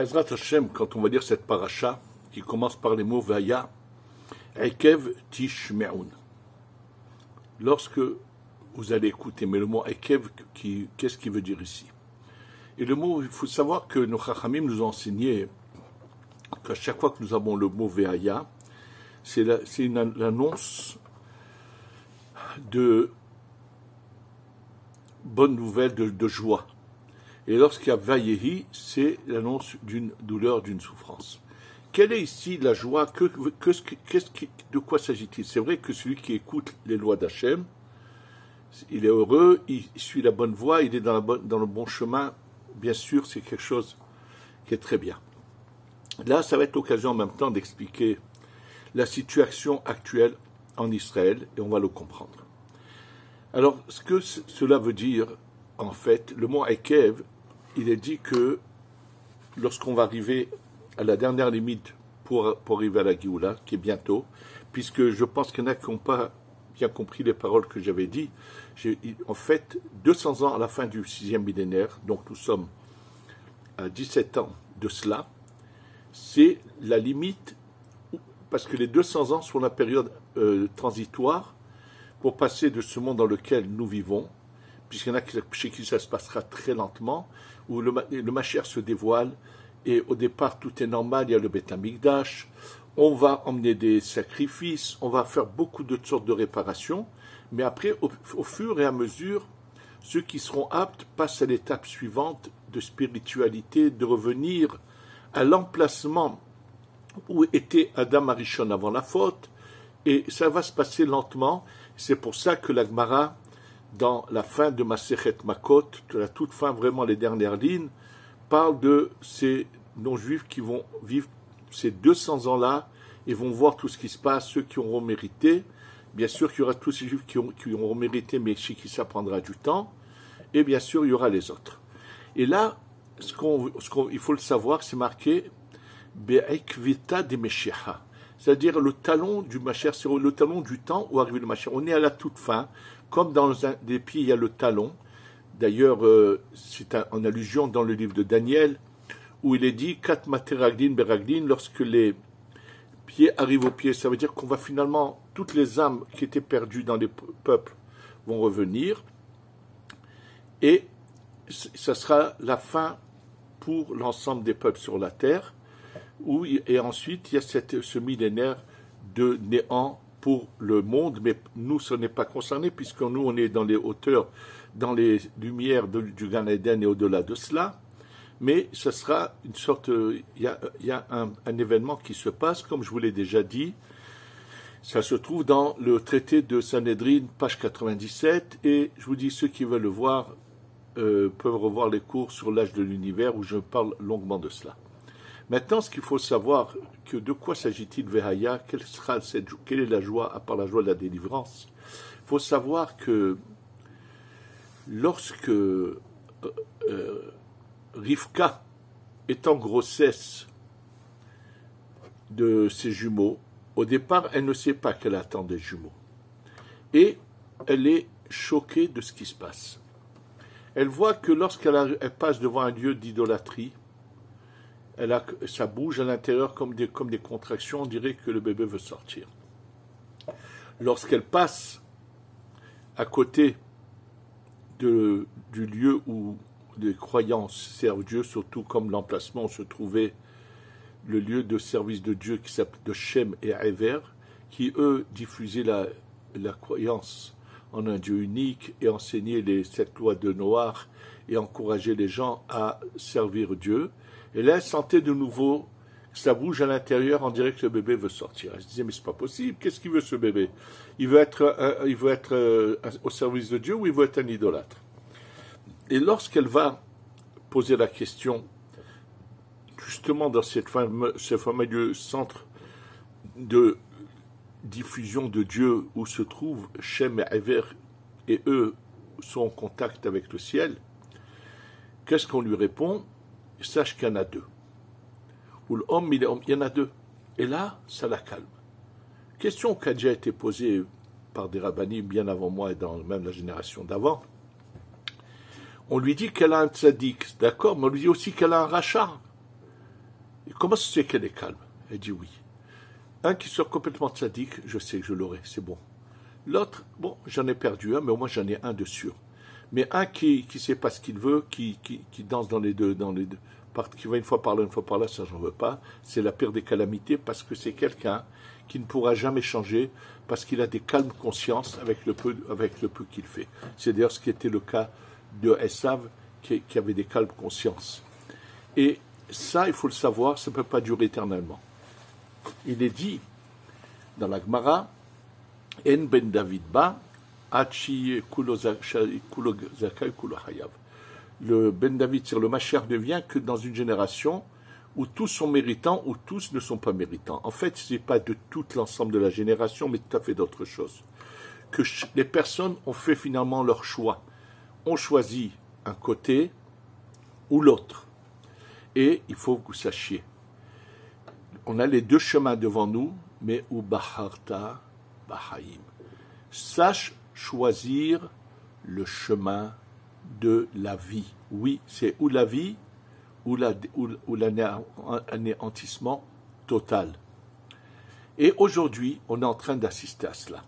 Be'ezrat Hashem, quand on va lire cette paracha, qui commence par les mots Vaya, Ekev Tishme'un. Lorsque vous allez écouter, mais le mot Ekev, qu'est-ce qu'il veut dire ici? Et le mot, il faut savoir que nos Chachamim nous ont enseigné qu'à chaque fois que nous avons le mot Ve'aya, c'est l'annonce de bonne nouvelle, de joie. Et lorsqu'il y a Vayehi, c'est l'annonce d'une douleur, d'une souffrance. Quelle est ici la joie? De quoi s'agit-il? C'est vrai que celui qui écoute les lois d'Hachem, il est heureux, il suit la bonne voie, il est dans le bon chemin. Bien sûr, c'est quelque chose qui est très bien. Là, ça va être l'occasion en même temps d'expliquer la situation actuelle en Israël, et on va le comprendre. Alors, ce que cela veut dire, en fait, le mot Ekev, il est dit que lorsqu'on va arriver à la dernière limite pour arriver à la Géoula, qui est bientôt, puisque je pense qu'il y en a qui n'ont pas bien compris les paroles que j'avais dites. En fait, 200 ans à la fin du 6e millénaire, donc nous sommes à 17 ans de cela, c'est la limite, parce que les 200 ans sont la période transitoire pour passer de ce monde dans lequel nous vivons, puisqu'il y en a chez qui ça se passera très lentement, où le Mashiach se dévoile, et au départ tout est normal, il y a le Beth Amikdash, on va emmener des sacrifices, on va faire beaucoup de sortes de réparations, mais après, au fur et à mesure, ceux qui seront aptes passent à l'étape suivante de spiritualité, de revenir à l'emplacement où était Adam Arishon avant la faute, et ça va se passer lentement. C'est pour ça que la Gemara, dans la fin de Masechet Makot, de la toute fin, vraiment les dernières lignes, parle de ces non-juifs qui vont vivre ces 200 ans-là et vont voir tout ce qui se passe, ceux qui auront mérité. Bien sûr qu'il y aura tous ces juifs qui auront mérité, mais chez qui ça prendra du temps. Et bien sûr, il y aura les autres. Et là, il faut le savoir, c'est marqué Be'ekvita de Meshiach, c'est-à-dire le talon du Mashiach, c'est le talon du temps où arrive le Mashiach. On est à la toute fin, comme dans un des pieds, il y a le talon. D'ailleurs, c'est en allusion dans le livre de Daniel, où il est dit Kat materaglin beraglin, lorsque les pieds arrivent aux pieds, ça veut dire qu'on va finalement, toutes les âmes qui étaient perdues dans les peuples vont revenir, et ça sera la fin pour l'ensemble des peuples sur la terre, et ensuite il y a ce millénaire de néant pour le monde, mais nous, ce n'est pas concerné, puisque nous, on est dans les hauteurs, dans les lumières du Gan Eden et au-delà de cela, mais ce sera une sorte, il y a un événement qui se passe, comme je vous l'ai déjà dit, ça se trouve dans le traité de Sanhedrin, page 97, et je vous dis, ceux qui veulent le voir peuvent revoir les cours sur l'âge de l'univers, où je parle longuement de cela. Maintenant, ce qu'il faut savoir, que de quoi s'agit-il Vehaya, quelle est la joie, à part la joie de la délivrance? Il faut savoir que lorsque Rivka est en grossesse de ses jumeaux, au départ, elle ne sait pas qu'elle attend des jumeaux. Et elle est choquée de ce qui se passe. Elle voit que lorsqu'elle passe devant un lieu d'idolâtrie, ça bouge à l'intérieur comme des contractions, on dirait que le bébé veut sortir. Lorsqu'elle passe à côté du lieu où les croyants servent Dieu, surtout comme l'emplacement où se trouvait le lieu de service de Dieu qui s'appelle de Shem et Ever, qui eux diffusaient la croyance en un Dieu unique et enseignaient les 7 lois de Noach et encourageaient les gens à servir Dieu. Et là, elle sentait de nouveau que ça bouge à l'intérieur, on dirait que le bébé veut sortir. Elle se disait, mais c'est pas possible, qu'est-ce qu'il veut ce bébé? Il veut être au service de Dieu ou il veut être un idolâtre? Et lorsqu'elle va poser la question, justement dans ce fameux centre de diffusion de Dieu où se trouvent Shem et Ever, et eux sont en contact avec le ciel, qu'est-ce qu'on lui répond? Sache qu'il y en a 2. Ou l'homme, il y en a 2. Et là, ça la calme. Question qui a déjà été posée par des rabbinis bien avant moi et dans même la génération d'avant. On lui dit qu'elle a un tzaddik, d'accord, mais on lui dit aussi qu'elle a un rachat. Et comment se fait qu'elle est calme? Elle dit oui. Un qui soit complètement tzaddik, je sais que je l'aurai, c'est bon. L'autre, bon, j'en ai perdu un, mais au moins j'en ai un de sûr. Mais un qui sait pas ce qu'il veut, qui danse dans les deux, qui va une fois par là, une fois par là, ça j'en veux pas. C'est la pire des calamités parce que c'est quelqu'un qui ne pourra jamais changer parce qu'il a des calmes consciences avec le peu qu'il fait. C'est d'ailleurs ce qui était le cas de Esav qui avait des calmes consciences. Et ça, il faut le savoir, ça ne peut pas durer éternellement. Il est dit dans la Gemara, En ben David ba, Hachi kulo zakai kulo hayav. Le ben David, c'est le Mashiach ne vient que dans une génération où tous sont méritants ou tous ne sont pas méritants. En fait, ce n'est pas de tout l'ensemble de la génération, mais tout à fait d'autre chose. Que les personnes ont fait finalement leur choix. On choisit un côté ou l'autre. Et il faut que vous sachiez, on a les deux chemins devant nous, mais ou baharta bahaim. Sache choisir le chemin de la vie. Oui, c'est ou la vie ou l'anéantissement total. Et aujourd'hui, on est en train d'assister à cela.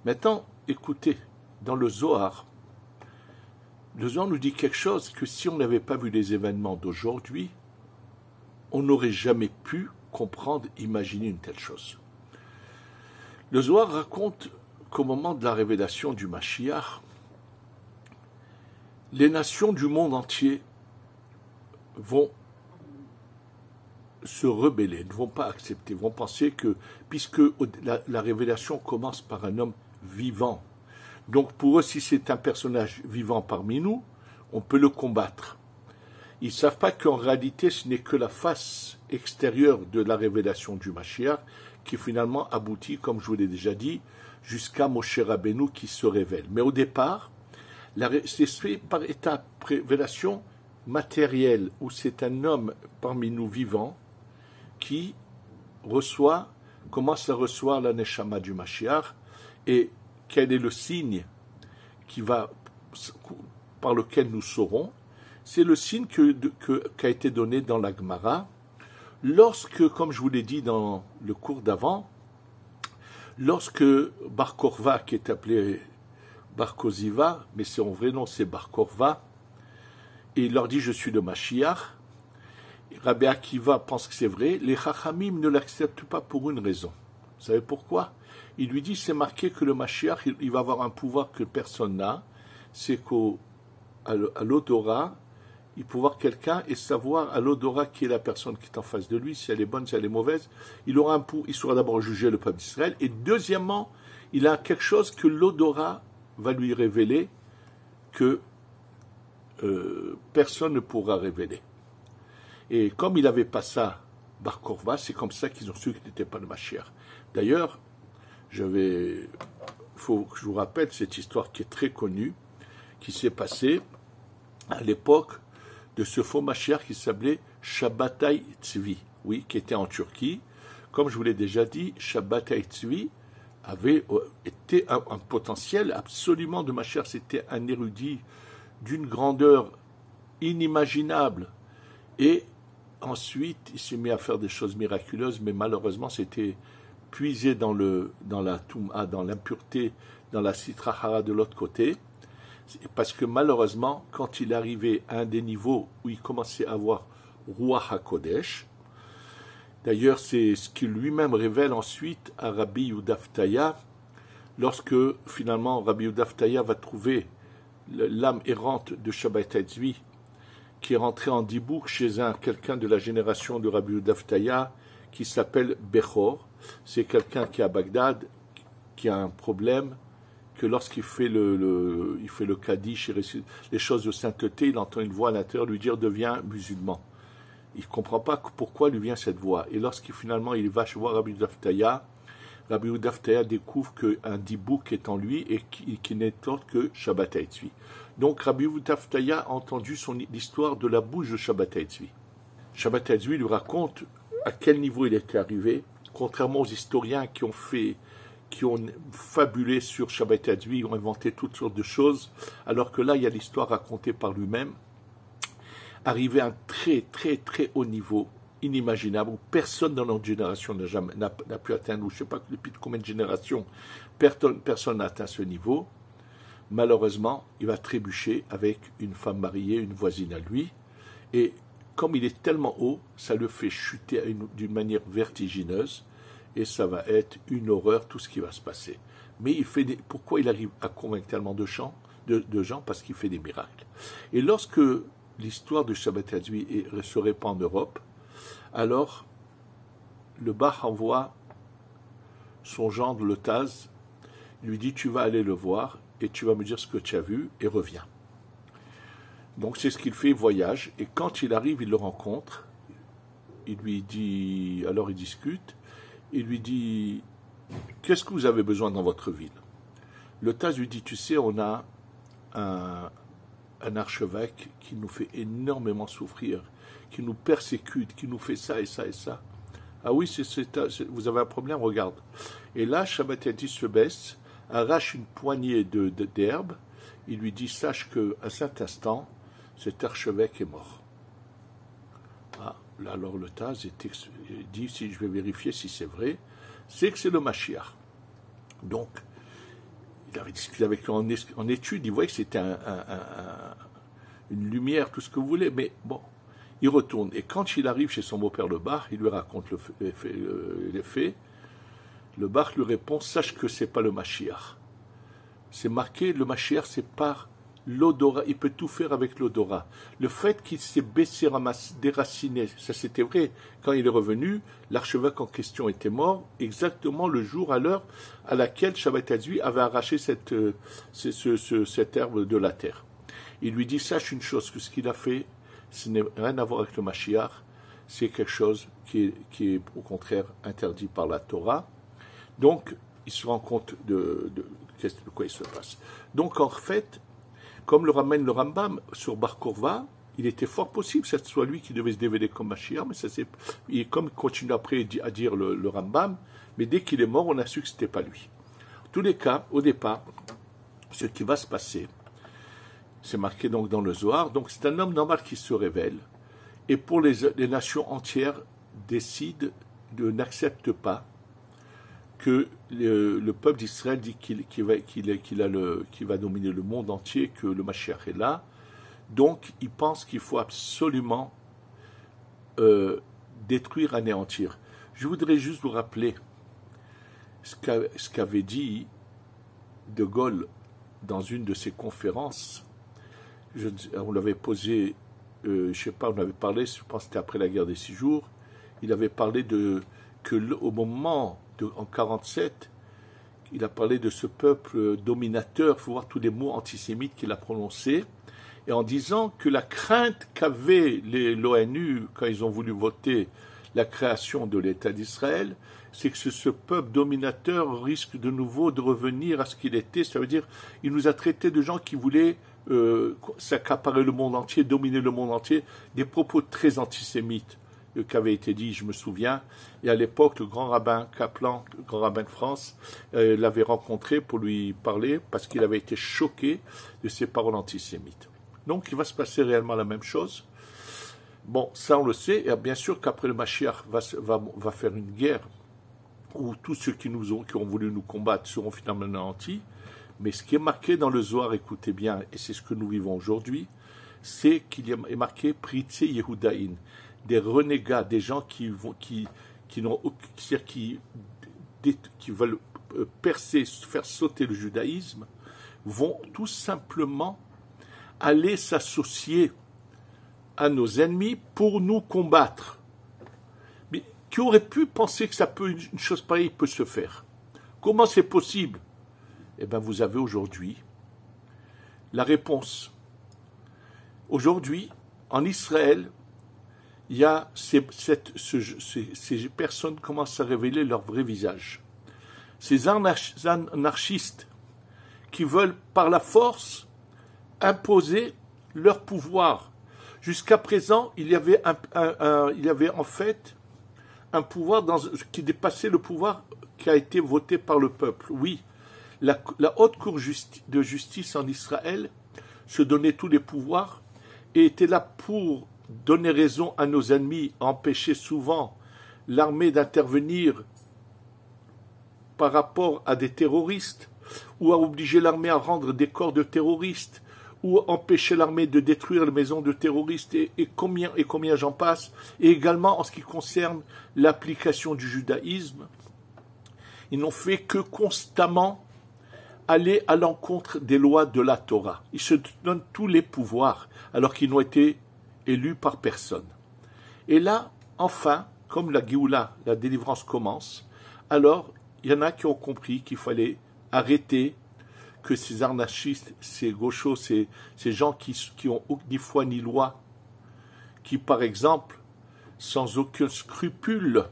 Maintenant, écoutez, dans le Zohar nous dit quelque chose que si on n'avait pas vu les événements d'aujourd'hui, on n'aurait jamais pu comprendre, imaginer une telle chose. Le Zohar raconte qu'au moment de la révélation du Mashiach, les nations du monde entier vont se rebeller, ne vont pas accepter, vont penser que, puisque la révélation commence par un homme vivant, donc pour eux, si c'est un personnage vivant parmi nous, on peut le combattre. Ils ne savent pas qu'en réalité, ce n'est que la face extérieure de la révélation du Mashiach qui finalement aboutit, comme je vous l'ai déjà dit, jusqu'à Moshe Rabbeinu qui se révèle. Mais au départ, c'est fait par étape, révélation matérielle, où c'est un homme parmi nous vivants qui commence à recevoir la Neshama du Mashiach, et quel est le signe par lequel nous saurons? C'est le signe qui a été donné dans la Gemara, lorsque, comme je vous l'ai dit dans le cours d'avant, lorsque Bar Korva, qui est appelé Bar Koziva, mais son vrai nom c'est Bar Korva, et il leur dit je suis le Mashiach, Rabbi Akiva pense que c'est vrai, les Chachamim ne l'acceptent pas pour une raison. Vous savez pourquoi? Il lui dit, c'est marqué que le Mashiach, il va avoir un pouvoir que personne n'a, c'est qu'à l'odorat, il peut voir quelqu'un et savoir à l'odorat qui est la personne qui est en face de lui, si elle est bonne, si elle est mauvaise. Il saura d'abord juger le peuple d'Israël, et deuxièmement, il a quelque chose que l'odorat va lui révéler, que personne ne pourra révéler. Et comme il n'avait pas ça, Bar Korva, c'est comme ça qu'ils ont su qu'il n'était pas le Mashiach. D'ailleurs, faut que je vous rappelle cette histoire qui est très connue, qui s'est passée à l'époque de ce faux Mashiach qui s'appelait Shabbatai Tzvi, oui, qui était en Turquie. Comme je vous l'ai déjà dit, Shabbatai Tzvi avait été un potentiel absolument de Mashiach. C'était un érudit d'une grandeur inimaginable. Et ensuite, il s'est mis à faire des choses miraculeuses, mais malheureusement, c'était puisé dans la Touma, dans l'impureté, dans la Sitra Hara de l'autre côté, parce que malheureusement, quand il arrivait à un des niveaux où il commençait à avoir Ruach HaKodesh, d'ailleurs c'est ce qu'il lui-même révèle ensuite à Rabbi Yehuda Ftaya, lorsque finalement Rabbi Yehuda Ftaya va trouver l'âme errante de Shabbatai Tzvi, qui est rentré en Dibouk chez quelqu'un de la génération de Rabbi Yehuda Ftaya, qui s'appelle Bechor. C'est quelqu'un qui est à Bagdad, qui a un problème, que lorsqu'il fait le Kaddish, les choses de sainteté, il entend une voix à l'intérieur lui dire « deviens musulman ». Il ne comprend pas pourquoi lui vient cette voix. Et lorsqu'il finalement il va voir Rabbi Yehuda Ftaya, Rabbi Yehuda Ftaya découvre qu'un dibouk est en lui et qui n'est autre que Shabbatai Tzvi. Donc Rabbi Yehuda Ftaya a entendu l'histoire de la bouche de Shabbatai Tzvi. Shabbatai Tzvi lui raconte à quel niveau il était arrivé, contrairement aux historiens qui ont fabulé sur Shabbatai Tzvi, ils ont inventé toutes sortes de choses, alors que là, il y a l'histoire racontée par lui-même, arrivé à un très très très haut niveau, inimaginable où personne dans notre génération n'a pu atteindre, ou je ne sais pas depuis combien de générations personne n'a atteint ce niveau. Malheureusement, il va trébucher avec une femme mariée, une voisine à lui, et comme il est tellement haut, ça le fait chuter d'une manière vertigineuse, et ça va être une horreur tout ce qui va se passer. Mais pourquoi il arrive à convaincre tellement de gens? Parce qu'il fait des miracles. Et lorsque l'histoire de Shabbat Tzvi se répand en Europe, alors le Bach envoie son gendre, le Taz, lui dit: tu vas aller le voir et tu vas me dire ce que tu as vu et reviens. Donc c'est ce qu'il fait, il voyage, et quand il arrive, il le rencontre, il lui dit, alors il discute, il lui dit: qu'est-ce que vous avez besoin dans votre ville? Le Taz lui dit: tu sais, on a un archevêque qui nous fait énormément souffrir, qui nous persécute, qui nous fait ça et ça et ça. Ah oui, vous avez un problème, regarde. Et là, Shabbat se baisse, arrache une poignée d'herbe, il lui dit: sache qu'à cet instant, cet archevêque est mort. Ah, là, alors le Taz dit: si je vais vérifier si c'est vrai, c'est que c'est le Mashiach. Donc, il avait discuté avec lui en étude, il voyait que c'était une lumière, tout ce que vous voulez, mais bon, il retourne. Et quand il arrive chez son beau-père le Bach, il lui raconte les faits. Le Bach lui répond: sache que c'est pas le Mashiach. C'est marqué, le Mashiach, c'est par l'odorat, il peut tout faire avec l'odorat. Le fait qu'il s'est baissé, déraciné, ça c'était vrai. Quand il est revenu, l'archevêque en question était mort, exactement le jour, à l'heure à laquelle Shabbat Tzvi avait arraché cette herbe de la terre. Il lui dit: sache une chose, que ce qu'il a fait, ce n'est rien à voir avec le Mashiach, c'est quelque chose qui est au contraire interdit par la Torah. Donc, il se rend compte de quoi il se passe. Donc, en fait, comme le ramène le Rambam sur Bar Korva, il était fort possible que ce soit lui qui devait se dévoiler comme Mashiach, mais comme il continue après à dire le Rambam, mais dès qu'il est mort, on a su que ce n'était pas lui. En tous les cas, au départ, ce qui va se passer, c'est marqué donc dans le Zohar, donc c'est un homme normal qui se révèle, et pour les nations entières n'acceptent pas que le peuple d'Israël dit qu'il va dominer le monde entier, que le Mashiach est là. Donc, il pense qu'il faut absolument détruire, anéantir. Je voudrais juste vous rappeler ce qu'avait dit De Gaulle dans une de ses conférences. On l'avait posé, je ne sais pas, on avait parlé, je pense que c'était après la guerre des 6 jours, il avait parlé au moment en 1947, il a parlé de ce peuple dominateur, il faut voir tous les mots antisémites qu'il a prononcés, et en disant que la crainte qu'avait l'ONU quand ils ont voulu voter la création de l'État d'Israël, c'est que ce peuple dominateur risque de nouveau de revenir à ce qu'il était. Ça veut dire qu'il nous a traités de gens qui voulaient s'accaparer le monde entier, dominer le monde entier, des propos très antisémites qui avait été dit, je me souviens, et à l'époque, le grand rabbin Kaplan, le grand rabbin de France, l'avait rencontré pour lui parler, parce qu'il avait été choqué de ces paroles antisémites. Donc, il va se passer réellement la même chose. Bon, ça on le sait, et bien sûr qu'après le Mashiach va faire une guerre, où tous ceux qui ont voulu nous combattre seront finalement anéantis, mais ce qui est marqué dans le Zohar, écoutez bien, et c'est ce que nous vivons aujourd'hui, c'est qu'il est marqué Pritze Yehudaïn, des renégats, des gens qui veulent percer, faire sauter le judaïsme, vont tout simplement aller s'associer à nos ennemis pour nous combattre. Mais qui aurait pu penser que une chose pareille peut se faire? Comment c'est possible? Eh bien, vous avez aujourd'hui la réponse. Aujourd'hui, en Israël, il y a ces personnes commencent à révéler leur vrai visage. Ces anarchistes qui veulent par la force imposer leur pouvoir. Jusqu'à présent, il y avait en fait un pouvoir qui dépassait le pouvoir qui a été voté par le peuple. Oui, la haute cour de justice en Israël se donnait tous les pouvoirs et était là pour donner raison à nos ennemis, empêcher souvent l'armée d'intervenir par rapport à des terroristes, ou à obliger l'armée à rendre des corps de terroristes, ou empêcher l'armée de détruire les maisons de terroristes, et combien j'en passe, et également en ce qui concerne l'application du judaïsme, ils n'ont fait que constamment aller à l'encontre des lois de la Torah. Ils se donnent tous les pouvoirs, alors qu'ils n'ont été élus par personne. Et là, enfin, comme la Géoula, la délivrance commence, alors il y en a qui ont compris qu'il fallait arrêter que ces anarchistes, ces gauchos, ces gens qui ont ni foi ni loi, qui par exemple, sans aucun scrupule,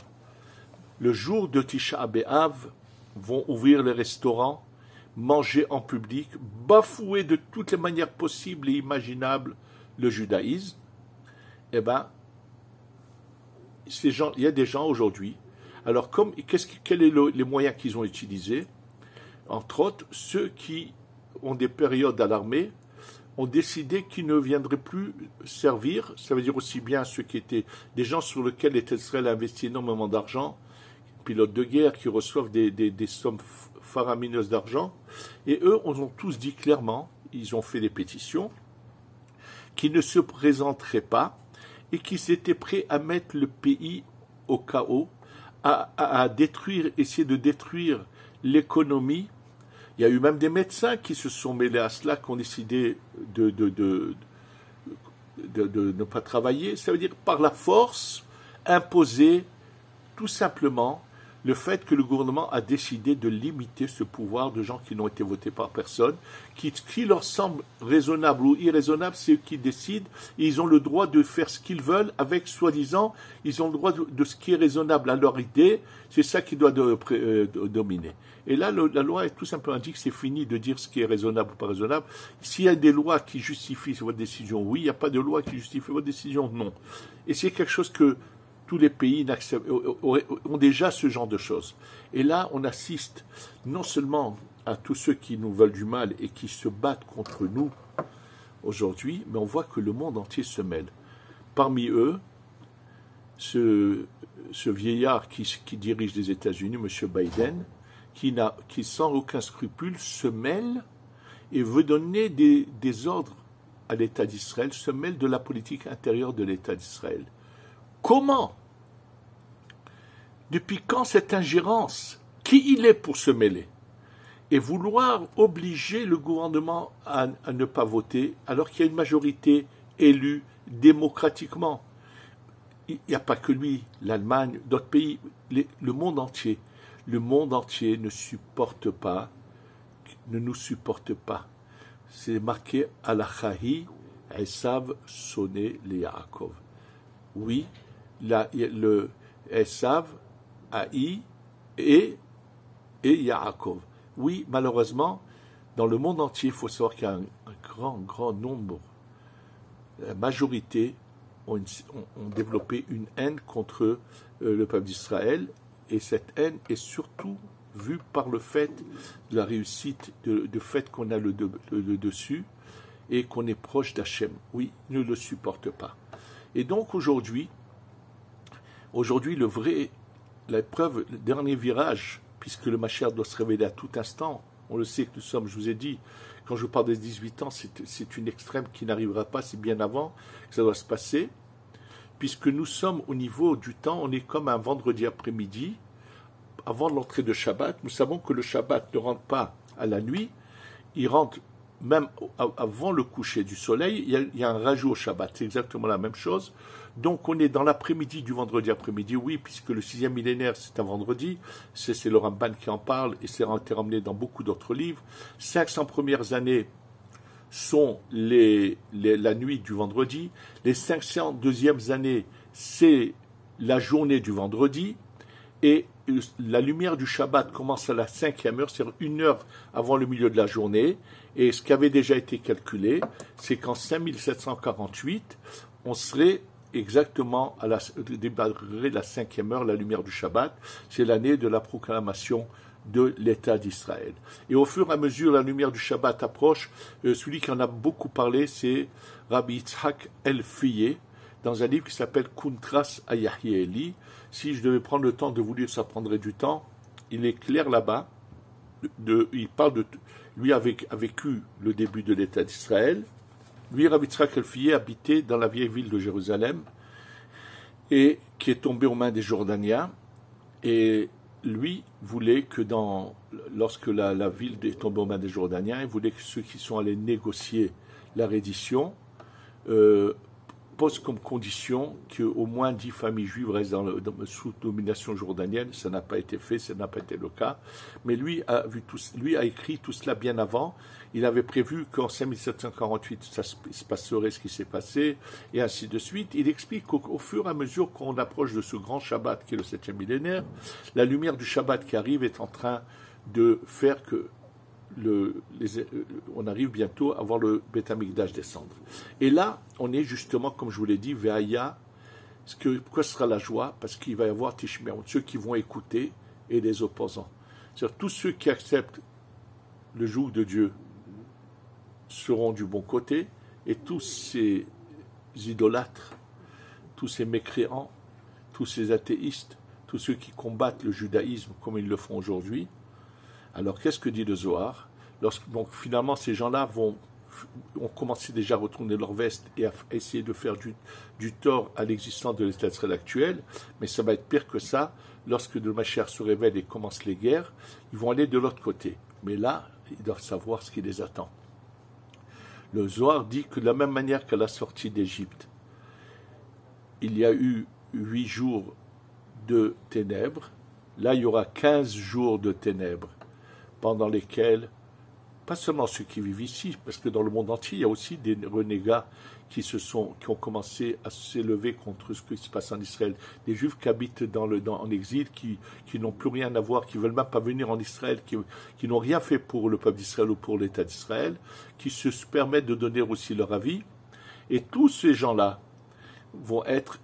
le jour de Tisha B'Av, vont ouvrir les restaurants, manger en public, bafouer de toutes les manières possibles et imaginables le judaïsme, eh bien, il y a des gens aujourd'hui. Alors, quels sont les moyens qu'ils ont utilisés? Entre autres, ceux qui ont des périodes à l'armée ont décidé qu'ils ne viendraient plus servir. Ça veut dire aussi bien ceux qui étaient des gens sur lesquels Israël a investi énormément d'argent, pilotes de guerre qui reçoivent des sommes faramineuses d'argent. Et eux, on ont tous dit clairement, ils ont fait des pétitions, qu'ils ne se présenteraient pas et qu'ils étaient prêts à mettre le pays au chaos, à détruire, essayer de détruire l'économie. Il y a eu même des médecins qui se sont mêlés à cela, qui ont décidé de ne pas travailler. Ça veut dire par la force, imposer tout simplement le fait que le gouvernement a décidé de limiter ce pouvoir de gens qui n'ont été votés par personne, qui leur semble raisonnable ou irraisonnable, c'est eux qui décident, et ils ont le droit de faire ce qu'ils veulent avec, soi-disant, ils ont le droit de ce qui est raisonnable à leur idée, c'est ça qui doit dominer. Et là, la loi est tout simplement dit que c'est fini de dire ce qui est raisonnable ou pas raisonnable. S'il y a des lois qui justifient votre décision, oui, il n'y a pas de loi qui justifie votre décision, non. Et c'est quelque chose que tous les pays ont déjà ce genre de choses. Et là, on assiste non seulement à tous ceux qui nous veulent du mal et qui se battent contre nous aujourd'hui, mais on voit que le monde entier se mêle. Parmi eux, ce vieillard qui dirige les États-Unis, M. Biden, qui sans aucun scrupule se mêle et veut donner des ordres à l'État d'Israël, se mêle de la politique intérieure de l'État d'Israël. Comment? Depuis quand cette ingérence? Qui il est pour se mêler? Et vouloir obliger le gouvernement à ne pas voter alors qu'il y a une majorité élue démocratiquement. Il n'y a pas que lui, l'Allemagne, d'autres pays, le monde entier. Le monde entier ne nous supporte pas. C'est marqué « Alachahi Esav sonné le Yaakov ». Oui, le Esav, Haï et Yaakov. Oui, malheureusement, dans le monde entier, il faut savoir qu'il y a un grand nombre, la majorité ont développé une haine contre le peuple d'Israël, et cette haine est surtout vue par le fait de la réussite, du fait qu'on a le dessus et qu'on est proche d'Hachem. Oui, ils ne le supportent pas. Et donc aujourd'hui, l'épreuve, le dernier virage, puisque le Mashiach doit se révéler à tout instant, on le sait que nous sommes, je vous ai dit, quand je parle des 18 ans, c'est une extrême qui n'arrivera pas, c'est bien avant que ça doit se passer, puisque nous sommes au niveau du temps, on est comme un vendredi après-midi, avant l'entrée de Shabbat. Nous savons que le Shabbat ne rentre pas à la nuit, il rentre même avant le coucher du soleil, il y a un rajout au Shabbat, c'est exactement la même chose. Donc on est dans l'après-midi du vendredi après-midi, oui, puisque le 6e millénaire c'est un vendredi, c'est le Ramban qui en parle, et c'est ramené dans beaucoup d'autres livres. 500 premières années sont la nuit du vendredi, les 500 deuxièmes années c'est la journée du vendredi, et la lumière du Shabbat commence à la 5e heure, c'est-à-dire 1 heure avant le milieu de la journée, et ce qui avait déjà été calculé, c'est qu'en 5748, on serait exactement à la 5e heure, la lumière du Shabbat, c'est l'année de la proclamation de l'État d'Israël. Et au fur et à mesure, la lumière du Shabbat approche, celui qui en a beaucoup parlé, c'est Rabbi Yitzhak El-Fiyeh, dans un livre qui s'appelle Kuntras Ayahieli. Si je devais prendre le temps de vous lire, ça prendrait du temps. Il est clair là-bas, il parle de... Lui a vécu le début de l'État d'Israël. Lui, Rav Yitzhak Elfiyeh, habitait dans la vieille ville de Jérusalem et qui est tombé aux mains des Jordaniens. Et lui voulait que lorsque la ville est tombée aux mains des Jordaniens, il voulait que ceux qui sont allés négocier la reddition posent comme condition qu'au moins 10 familles juives restent sous domination jordanienne. Ça n'a pas été fait, ça n'a pas été le cas. Mais lui a écrit tout cela bien avant. Il avait prévu qu'en 1748, ça se passerait ce qui s'est passé, et ainsi de suite. Il explique qu'au fur et à mesure qu'on approche de ce grand Shabbat, qui est le 7e millénaire, la lumière du Shabbat qui arrive est en train de faire que on arrive bientôt à voir le Beth Amikdash descendre. Et là, on est justement, comme je vous l'ai dit, Ve'aya. Pourquoi sera la joie? Parce qu'il va y avoir Tishmeron, ceux qui vont écouter et les opposants. C'est-à-dire tous ceux qui acceptent le joug de Dieu seront du bon côté, et tous ces idolâtres, tous ces mécréants, tous ces athéistes, tous ceux qui combattent le judaïsme comme ils le font aujourd'hui. Alors, qu'est-ce que dit le Zohar? Donc, finalement, ces gens-là ont commencé déjà à retourner leur veste et à essayer de faire du tort à l'existence de l'État d'Israël actuel, mais ça va être pire que ça. Lorsque le Mashiach se révèle et commence les guerres, ils vont aller de l'autre côté. Mais là, ils doivent savoir ce qui les attend. Le Zohar dit que de la même manière qu'à la sortie d'Égypte, il y a eu 8 jours de ténèbres, là, il y aura 15 jours de ténèbres, pendant lesquels, pas seulement ceux qui vivent ici, parce que dans le monde entier, il y a aussi des renégats qui ont commencé à s'élever contre ce qui se passe en Israël. Des Juifs qui habitent en exil, qui n'ont plus rien à voir, qui ne veulent même pas venir en Israël, qui n'ont rien fait pour le peuple d'Israël ou pour l'État d'Israël, qui se permettent de donner aussi leur avis. Et tous ces gens-là vont être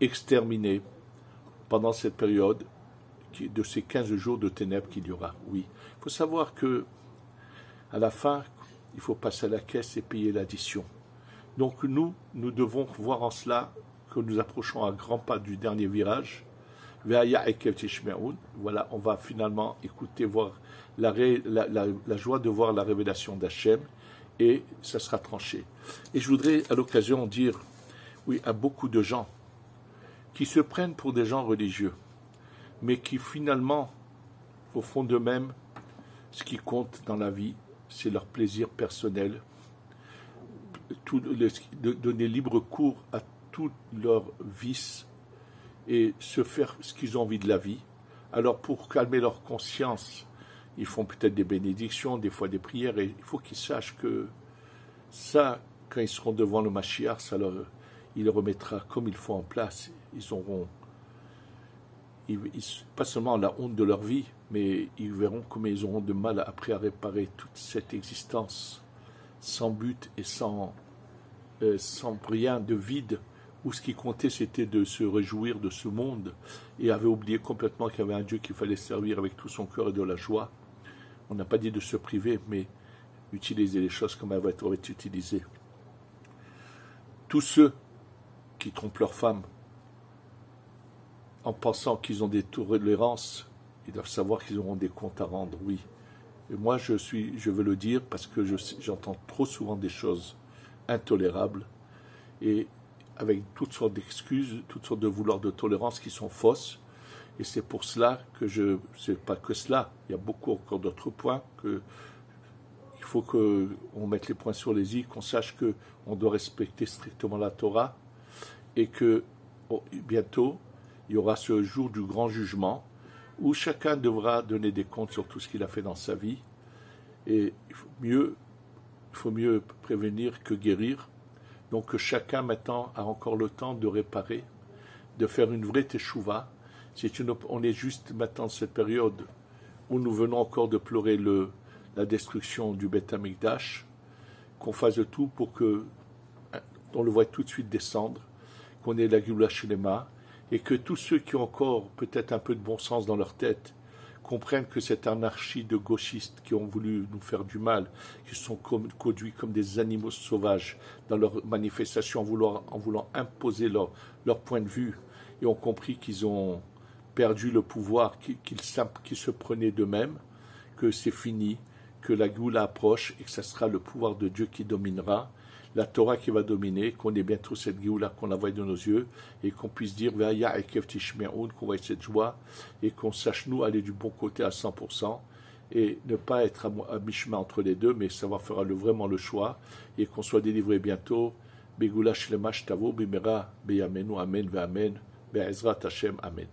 exterminés pendant cette période de ces 15 jours de ténèbres qu'il y aura. Oui. Il faut savoir que à la fin, il faut passer à la caisse et payer l'addition. Donc nous devons voir en cela que nous approchons à grands pas du dernier virage. Voilà, on va finalement écouter, voir la joie de voir la révélation d'Hachem, et ça sera tranché. Et je voudrais à l'occasion dire, oui, à beaucoup de gens qui se prennent pour des gens religieux, mais qui finalement, au fond d'eux-mêmes, ce qui compte dans la vie, c'est leur plaisir personnel, de donner libre cours à tous leurs vices et se faire ce qu'ils ont envie de la vie. Alors pour calmer leur conscience, ils font peut-être des bénédictions, des fois des prières, et il faut qu'ils sachent que ça, quand ils seront devant le Mashiach, il les remettra comme il faut en place. Ils auront pas seulement la honte de leur vie, mais ils verront comment ils auront de mal après à réparer toute cette existence sans but et sans rien, de vide, où ce qui comptait c'était de se réjouir de ce monde, et avait oublié complètement qu'il y avait un Dieu qu'il fallait servir avec tout son cœur et de la joie. On n'a pas dit de se priver, mais utiliser les choses comme elles vont être utilisées. Tous ceux qui trompent leurs femmes en pensant qu'ils ont des tolérances, ils doivent savoir qu'ils auront des comptes à rendre, oui. Et moi, je veux le dire parce que j'entends trop souvent des choses intolérables, et avec toutes sortes d'excuses, toutes sortes de vouloirs de tolérance qui sont fausses. Et c'est pour cela que c'est pas que cela, il y a beaucoup encore d'autres points il faut qu'on mette les points sur les i, qu'on sache qu'on doit respecter strictement la Torah, et que bientôt, il y aura ce jour du grand jugement où chacun devra donner des comptes sur tout ce qu'il a fait dans sa vie. Et il faut mieux prévenir que guérir. Donc chacun maintenant a encore le temps de réparer, de faire une vraie teshuva. On est juste maintenant dans cette période où nous venons encore de pleurer la destruction du Beth Amikdash, qu'on fasse tout pour on le voit tout de suite descendre, qu'on ait la Géoula Shlema, et que tous ceux qui ont encore peut-être un peu de bon sens dans leur tête comprennent que cette anarchie de gauchistes qui ont voulu nous faire du mal, qui se sont conduits comme des animaux sauvages dans leurs manifestations en voulant imposer leur point de vue, et ont compris qu'ils ont perdu le pouvoir, qu'ils se prenaient d'eux-mêmes, que c'est fini, que la Géoula approche et que ce sera le pouvoir de Dieu qui dominera, la Torah qui va dominer, qu'on ait bientôt cette Géoula qu'on la voit de nos yeux et qu'on puisse dire Ve'aya ekev tishme'un, qu'on voit cette joie et qu'on sache nous aller du bon côté à 100% et ne pas être à mi-chemin entre les deux, mais savoir faire vraiment le choix et qu'on soit délivré bientôt. Begoula shlema shtavo bimera beyamenu amen ve'amen be'ezrat Hashem amen.